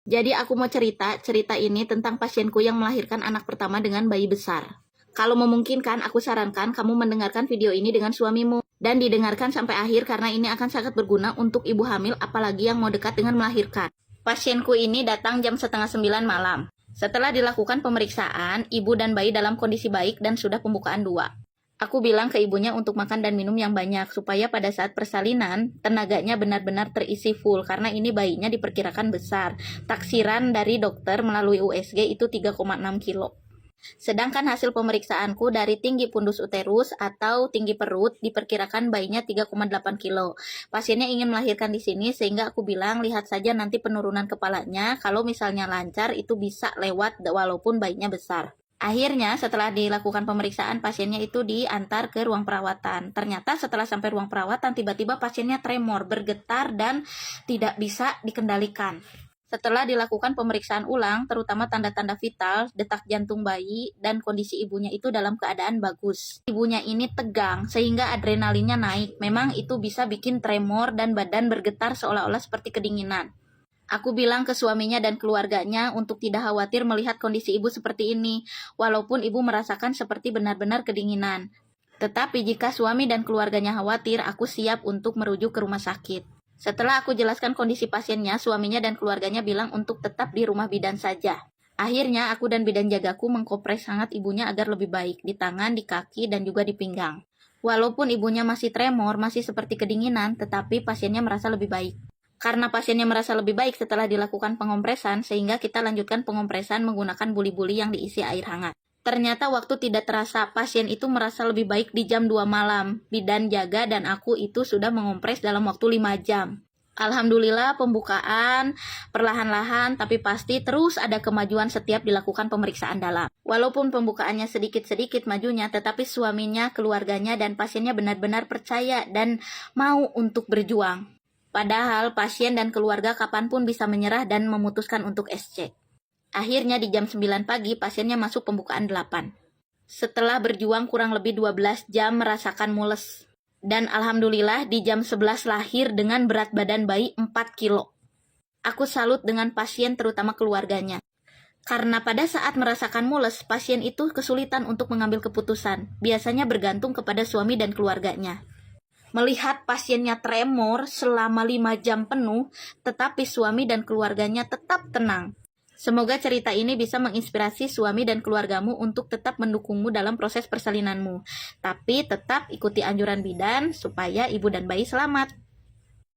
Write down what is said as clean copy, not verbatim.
Jadi aku mau cerita ini tentang pasienku yang melahirkan anak pertama dengan bayi besar. Kalau memungkinkan, aku sarankan kamu mendengarkan video ini dengan suamimu dan didengarkan sampai akhir karena ini akan sangat berguna untuk ibu hamil apalagi yang mau dekat dengan melahirkan. Pasienku ini datang jam 8:30 malam. Setelah dilakukan pemeriksaan, ibu dan bayi dalam kondisi baik dan sudah pembukaan 2. Aku bilang ke ibunya untuk makan dan minum yang banyak supaya pada saat persalinan tenaganya benar-benar terisi full karena ini bayinya diperkirakan besar. Taksiran dari dokter melalui USG itu 3,6 kilo. Sedangkan hasil pemeriksaanku dari tinggi fundus uterus atau tinggi perut diperkirakan bayinya 3,8 kilo. Pasiennya ingin melahirkan di sini sehingga aku bilang lihat saja nanti penurunan kepalanya. Kalau misalnya lancar itu bisa lewat walaupun bayinya besar. Akhirnya setelah dilakukan pemeriksaan pasiennya itu diantar ke ruang perawatan. Ternyata setelah sampai ruang perawatan tiba-tiba pasiennya tremor, bergetar dan tidak bisa dikendalikan. Setelah dilakukan pemeriksaan ulang, terutama tanda-tanda vital, detak jantung bayi, dan kondisi ibunya itu dalam keadaan bagus. Ibunya ini tegang, sehingga adrenalinnya naik. Memang itu bisa bikin tremor dan badan bergetar seolah-olah seperti kedinginan. Aku bilang ke suaminya dan keluarganya untuk tidak khawatir melihat kondisi ibu seperti ini, walaupun ibu merasakan seperti benar-benar kedinginan. Tetapi jika suami dan keluarganya khawatir, aku siap untuk merujuk ke rumah sakit. Setelah aku jelaskan kondisi pasiennya, suaminya dan keluarganya bilang untuk tetap di rumah bidan saja. Akhirnya aku dan bidan jagaku mengkompres hangat ibunya agar lebih baik, di tangan, di kaki, dan juga di pinggang. Walaupun ibunya masih tremor, masih seperti kedinginan, tetapi pasiennya merasa lebih baik. Karena pasiennya merasa lebih baik setelah dilakukan pengompresan, sehingga kita lanjutkan pengompresan menggunakan buli-buli yang diisi air hangat. Ternyata waktu tidak terasa, pasien itu merasa lebih baik di jam 2 malam. Bidan jaga dan aku itu sudah mengompres dalam waktu 5 jam. Alhamdulillah pembukaan perlahan-lahan tapi pasti terus ada kemajuan setiap dilakukan pemeriksaan dalam. Walaupun pembukaannya sedikit-sedikit majunya, tetapi suaminya, keluarganya, dan pasiennya benar-benar percaya dan mau untuk berjuang. Padahal pasien dan keluarga kapanpun bisa menyerah dan memutuskan untuk SC. Akhirnya di jam 9 pagi pasiennya masuk pembukaan 8. Setelah berjuang kurang lebih 12 jam merasakan mules. Dan alhamdulillah di jam 11 lahir dengan berat badan bayi 4 kilo. Aku salut dengan pasien terutama keluarganya. Karena pada saat merasakan mules, pasien itu kesulitan untuk mengambil keputusan. Biasanya bergantung kepada suami dan keluarganya. Melihat pasiennya tremor selama 5 jam penuh, tetapi suami dan keluarganya tetap tenang. Semoga cerita ini bisa menginspirasi suami dan keluargamu untuk tetap mendukungmu dalam proses persalinanmu. Tapi tetap ikuti anjuran bidan supaya ibu dan bayi selamat.